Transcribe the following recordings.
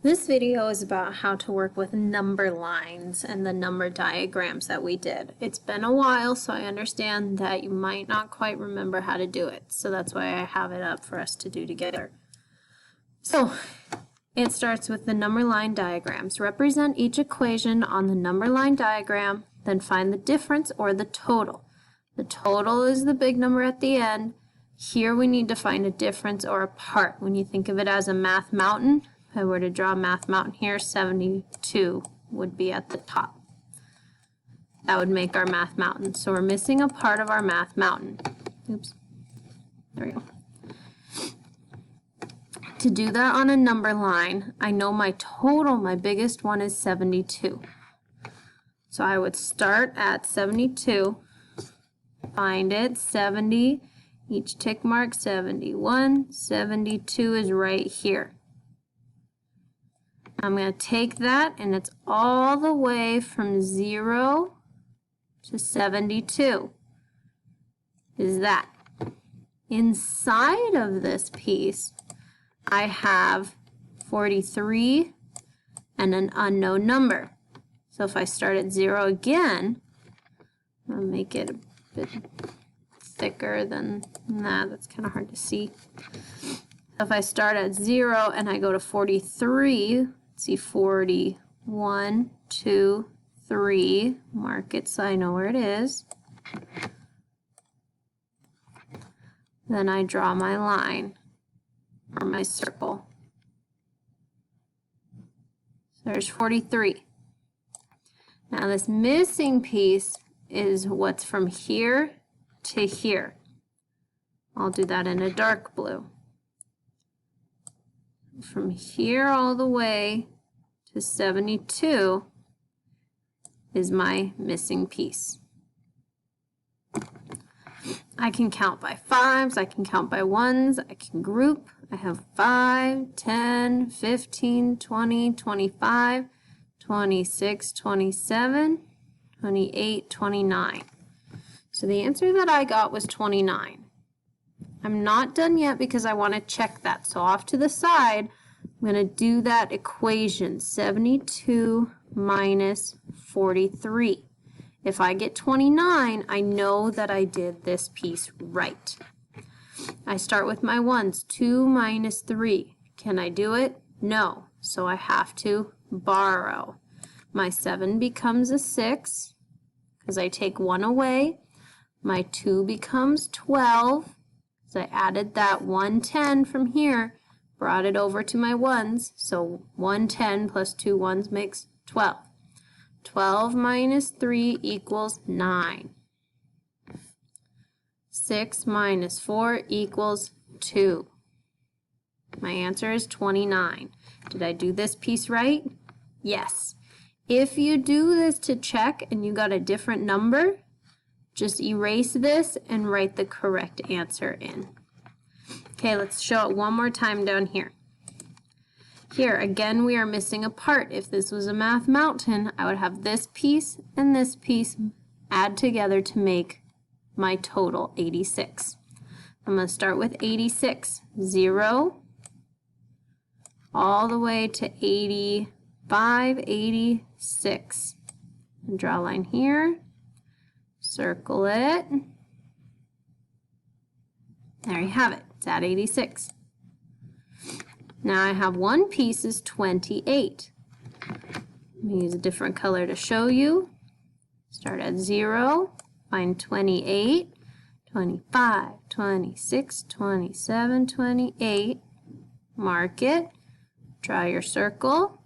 This video is about how to work with number lines and the number diagrams that we did. It's been a while, so I understand that you might not quite remember how to do it. So that's why I have it up for us to do together. So it starts with the number line diagrams. Represent each equation on the number line diagram, then find the difference or the total. The total is the big number at the end. Here we need to find a difference or a part. When you think of it as a math mountain, if I were to draw a math mountain here, 72 would be at the top. That would make our math mountain. So we're missing a part of our math mountain. Oops. There we go. To do that on a number line, I know my total, my biggest one is 72. So I would start at 72, find it, 70, each tick mark, 71, 72 is right here. I'm going to take that, and it's all the way from 0 to 72. Is that. Inside of this piece, I have 43 and an unknown number. So if I start at 0 again, I'll make it a bit thicker than that. That's kind of hard to see. So if I start at 0 and I go to 43, see 41, 2, 3, mark it so I know where it is. Then I draw my line or my circle. So there's 43. Now this missing piece is what's from here to here. I'll do that in a dark blue. From here all the way to 72 is my missing piece. I can count by 5s, I can count by 1s, I can group. I have 5, 10, 15, 20, 25, 26, 27, 28, 29. So the answer that I got was 29. I'm not done yet because I want to check that. So off to the side, I'm going to do that equation, 72 minus 43. If I get 29, I know that I did this piece right. I start with my 1s, 2 minus 3. Can I do it? No. So I have to borrow. My 7 becomes a 6 because I take 1 away. My 2 becomes 12. So I added that 110 from here, brought it over to my 1s, so 110 plus 2 1s makes 12. 12 minus 3 equals 9. 6 minus 4 equals 2. My answer is 29. Did I do this piece right? Yes. If you do this to check and you got a different number, just erase this and write the correct answer in. Okay, let's show it one more time down here. Here, again, we are missing a part. If this was a math mountain, I would have this piece and this piece add together to make my total 86. I'm going to start with 86. 0 all the way to 85, 86. And draw a line here. Circle it. There you have it. It's at 86. Now I have one piece is 28. Let me use a different color to show you. Start at 0, find 28, 25, 26, 27, 28. Mark it. Draw your circle.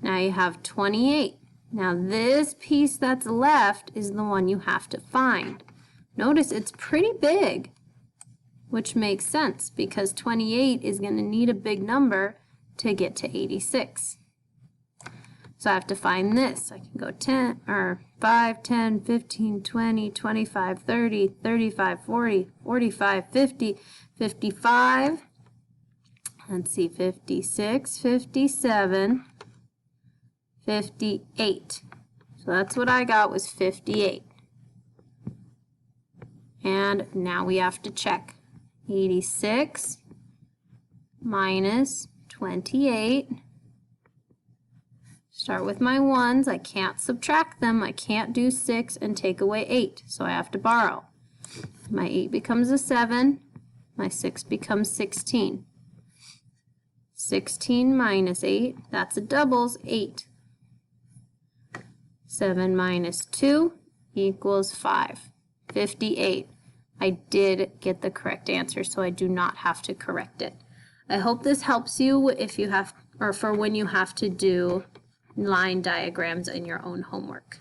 Now you have 28. Now this piece that's left is the one you have to find. Notice it's pretty big, which makes sense because 28 is going to need a big number to get to 86. So I have to find this. I can go 10 or 5, 10, 15, 20, 25, 30, 35, 40, 45, 50, 55. Let's see, 56, 57, 58. So that's what I got was 58. And now we have to check. 86 minus 28. Start with my ones. I can't subtract them. I can't do 6 and take away 8, so I have to borrow. My 8 becomes a 7. My 6 becomes 16. 16 minus 8, that's a doubles, 8. 7 minus 2 equals 5. 58. I did get the correct answer, so I do not have to correct it. I hope this helps you if you have, or for when you have to do line diagrams in your own homework.